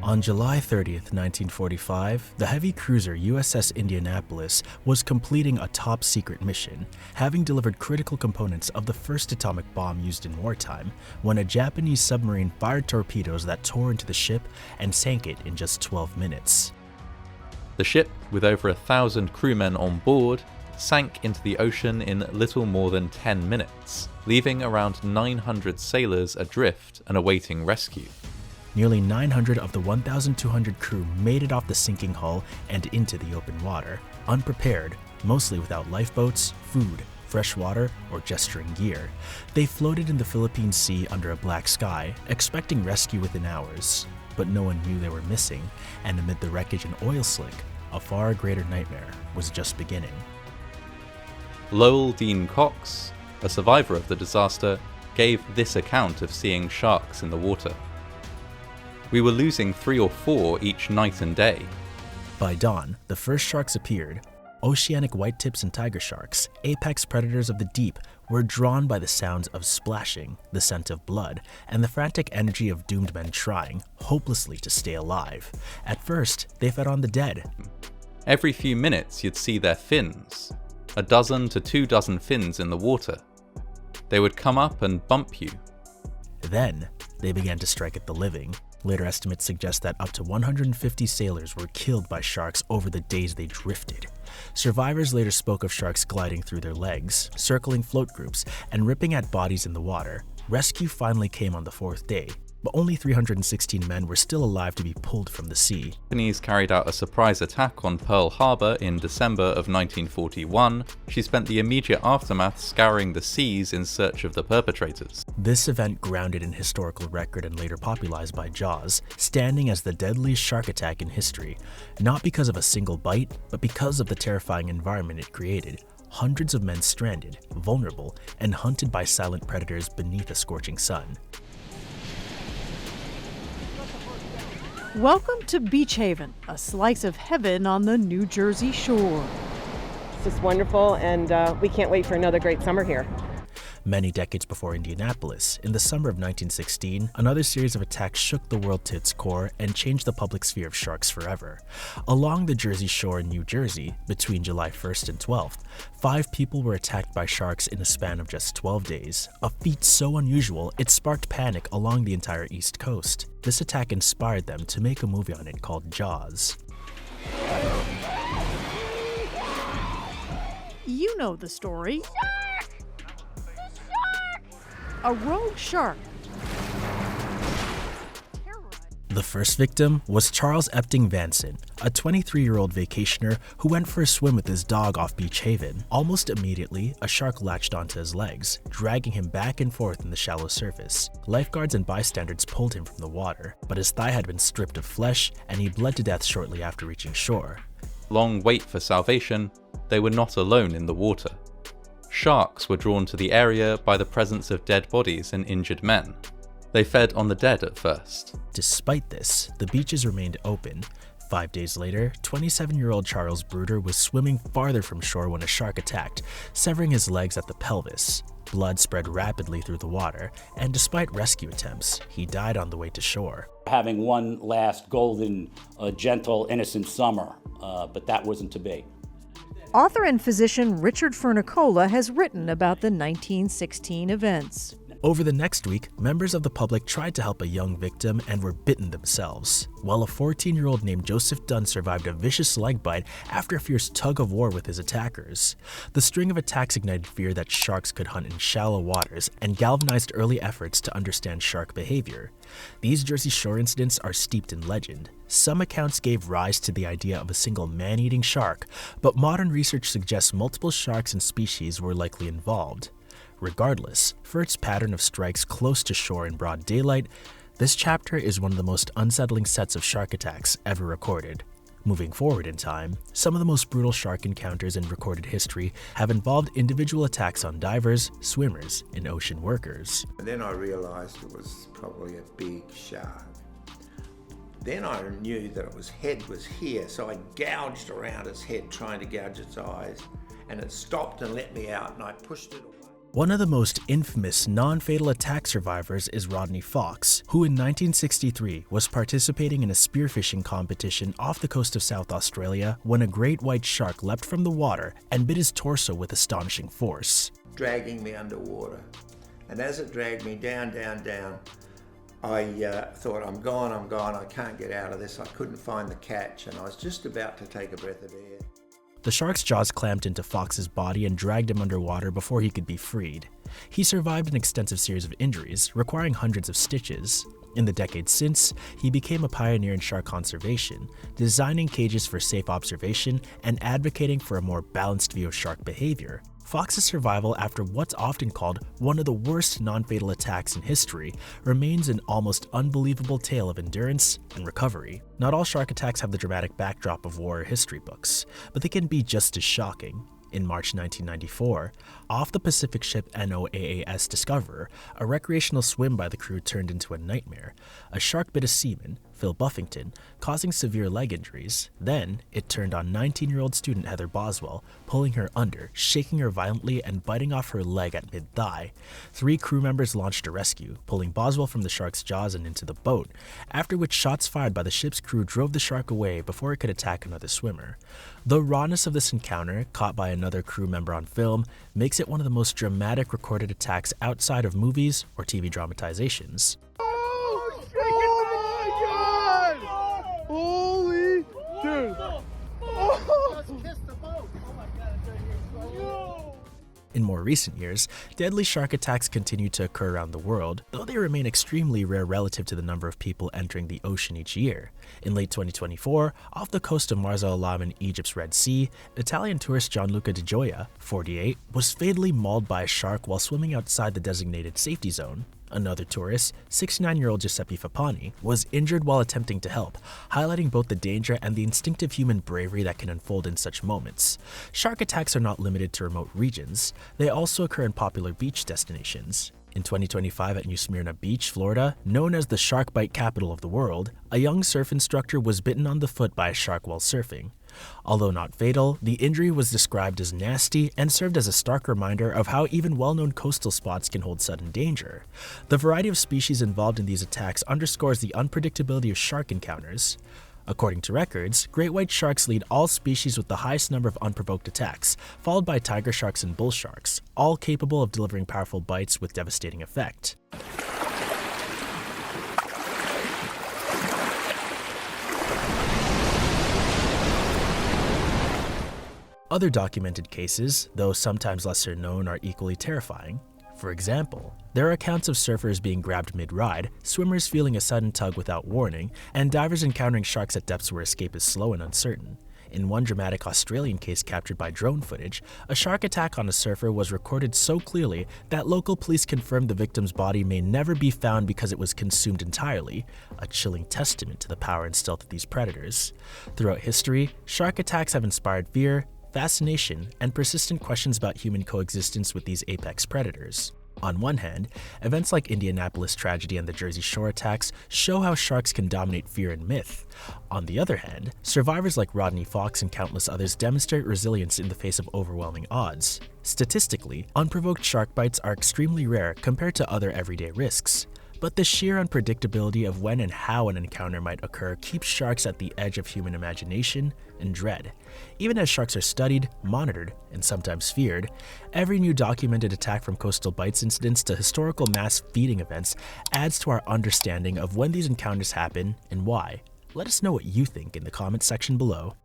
On July 30th, 1945, the heavy cruiser USS Indianapolis was completing a top-secret mission, having delivered critical components of the first atomic bomb used in wartime, when a Japanese submarine fired torpedoes that tore into the ship and sank it in just 12 minutes. The ship, with over 1,000 crewmen on board, sank into the ocean in little more than 10 minutes, leaving around 900 sailors adrift and awaiting rescue. Nearly 900 of the 1,200 crew made it off the sinking hull and into the open water, unprepared, mostly without lifeboats, food, fresh water, or gesturing gear. They floated in the Philippine Sea under a black sky, expecting rescue within hours. But no one knew they were missing, and amid the wreckage and oil slick, a far greater nightmare was just beginning. Lowell Dean Cox, a survivor of the disaster, gave this account of seeing sharks in the water. "We were losing 3 or 4 each night and day. By dawn, the first sharks appeared. Oceanic whitetips and tiger sharks, apex predators of the deep, were drawn by the sounds of splashing, the scent of blood, and the frantic energy of doomed men trying, hopelessly, to stay alive. At first, they fed on the dead. Every few minutes you'd see their fins, 1 to 2 dozen fins in the water. They would come up and bump you. Then, they began to strike at the living. Later estimates suggest that up to 150 sailors were killed by sharks over the days they drifted. Survivors later spoke of sharks gliding through their legs, circling float groups, and ripping at bodies in the water. Rescue finally came on the 4th day, but only 316 men were still alive to be pulled from the sea. Japanese carried out a surprise attack on Pearl Harbor in December of 1941. She spent the immediate aftermath scouring the seas in search of the perpetrators. This event, grounded in historical record and later popularized by Jaws, standing as the deadliest shark attack in history, not because of a single bite, but because of the terrifying environment it created. Hundreds of men stranded, vulnerable, and hunted by silent predators beneath a scorching sun. Welcome to Beach Haven, a slice of heaven on the New Jersey shore. It's just wonderful, and we can't wait for another great summer here. Many decades before Indianapolis, in the summer of 1916, another series of attacks shook the world to its core and changed the public sphere of sharks forever. Along the Jersey Shore in New Jersey, between July 1st and 12th, 5 people were attacked by sharks in a span of just 12 days, a feat so unusual it sparked panic along the entire East Coast. This attack inspired them to make a movie on it called Jaws. You know the story. A rogue shark. The first victim was Charles Epting Vanson, a 23-year-old vacationer who went for a swim with his dog off Beach Haven. Almost immediately, a shark latched onto his legs, dragging him back and forth in the shallow surface. Lifeguards and bystanders pulled him from the water, but his thigh had been stripped of flesh and he bled to death shortly after reaching shore. Long wait for salvation, they were not alone in the water. Sharks were drawn to the area by the presence of dead bodies and injured men. They fed on the dead at first. Despite this, the beaches remained open. 5 days later, 27-year-old Charles Bruder was swimming farther from shore when a shark attacked, severing his legs at the pelvis. Blood spread rapidly through the water, and despite rescue attempts, he died on the way to shore. Having one last golden, gentle, innocent summer, but that wasn't to be. Author and physician Richard Fernicola has written about the 1916 events. Over the next week, members of the public tried to help a young victim and were bitten themselves, while a 14-year-old named Joseph Dunn survived a vicious leg bite after a fierce tug of war with his attackers. The string of attacks ignited fear that sharks could hunt in shallow waters and galvanized early efforts to understand shark behavior. These Jersey Shore incidents are steeped in legend. Some accounts gave rise to the idea of a single man-eating shark, but modern research suggests multiple sharks and species were likely involved. Regardless, for its pattern of strikes close to shore in broad daylight, this chapter is one of the most unsettling sets of shark attacks ever recorded. Moving forward in time, some of the most brutal shark encounters in recorded history have involved individual attacks on divers, swimmers, and ocean workers. Then I realised it was probably a big shark. Then I knew that its head was here, so I gouged around its head trying to gouge its eyes, and it stopped and let me out, and I pushed it away. One of the most infamous non-fatal attack survivors is Rodney Fox, who in 1963 was participating in a spearfishing competition off the coast of South Australia when a great white shark leapt from the water and bit his torso with astonishing force. Dragging me underwater. And as it dragged me down, I thought, I'm gone, I can't get out of this. I couldn't find the catch, and I was just about to take a breath of air. The shark's jaws clamped into Fox's body and dragged him underwater before he could be freed. He survived an extensive series of injuries, requiring hundreds of stitches. In the decades since, he became a pioneer in shark conservation, designing cages for safe observation and advocating for a more balanced view of shark behavior. Fox's survival after what's often called one of the worst non-fatal attacks in history remains an almost unbelievable tale of endurance and recovery. Not all shark attacks have the dramatic backdrop of war or history books, but they can be just as shocking. In March 1994, off the Pacific ship NOAAS Discoverer, a recreational swim by the crew turned into a nightmare. A shark bit a seaman, Phil Buffington, causing severe leg injuries. Then, it turned on 19-year-old student Heather Boswell, pulling her under, shaking her violently, and biting off her leg at mid-thigh. 3 crew members launched a rescue, pulling Boswell from the shark's jaws and into the boat, after which shots fired by the ship's crew drove the shark away before it could attack another swimmer. The rawness of this encounter, caught by another crew member on film, makes it one of the most dramatic recorded attacks outside of movies or TV dramatizations. Holy dude! In more recent years, deadly shark attacks continue to occur around the world, though they remain extremely rare relative to the number of people entering the ocean each year. In late 2024, off the coast of Marsa Alam in Egypt's Red Sea, Italian tourist Gianluca Di Gioia, 48, was fatally mauled by a shark while swimming outside the designated safety zone. Another tourist, 69-year-old Giuseppe Fappani, was injured while attempting to help, highlighting both the danger and the instinctive human bravery that can unfold in such moments. Shark attacks are not limited to remote regions. They also occur in popular beach destinations. In 2025 at New Smyrna Beach, Florida, known as the shark bite capital of the world, a young surf instructor was bitten on the foot by a shark while surfing. Although not fatal, the injury was described as nasty and served as a stark reminder of how even well-known coastal spots can hold sudden danger. The variety of species involved in these attacks underscores the unpredictability of shark encounters. According to records, great white sharks lead all species with the highest number of unprovoked attacks, followed by tiger sharks and bull sharks, all capable of delivering powerful bites with devastating effect. Other documented cases, though sometimes lesser known, are equally terrifying. For example, there are accounts of surfers being grabbed mid-ride, swimmers feeling a sudden tug without warning, and divers encountering sharks at depths where escape is slow and uncertain. In one dramatic Australian case captured by drone footage, a shark attack on a surfer was recorded so clearly that local police confirmed the victim's body may never be found because it was consumed entirely, a chilling testament to the power and stealth of these predators. Throughout history, shark attacks have inspired fear, fascination, and persistent questions about human coexistence with these apex predators. On one hand, events like Indianapolis tragedy and the Jersey Shore attacks show how sharks can dominate fear and myth. On the other hand, survivors like Rodney Fox and countless others demonstrate resilience in the face of overwhelming odds. Statistically, unprovoked shark bites are extremely rare compared to other everyday risks. But the sheer unpredictability of when and how an encounter might occur keeps sharks at the edge of human imagination and dread. Even as sharks are studied, monitored, and sometimes feared, every new documented attack from coastal bites incidents to historical mass feeding events adds to our understanding of when these encounters happen and why. Let us know what you think in the comments section below.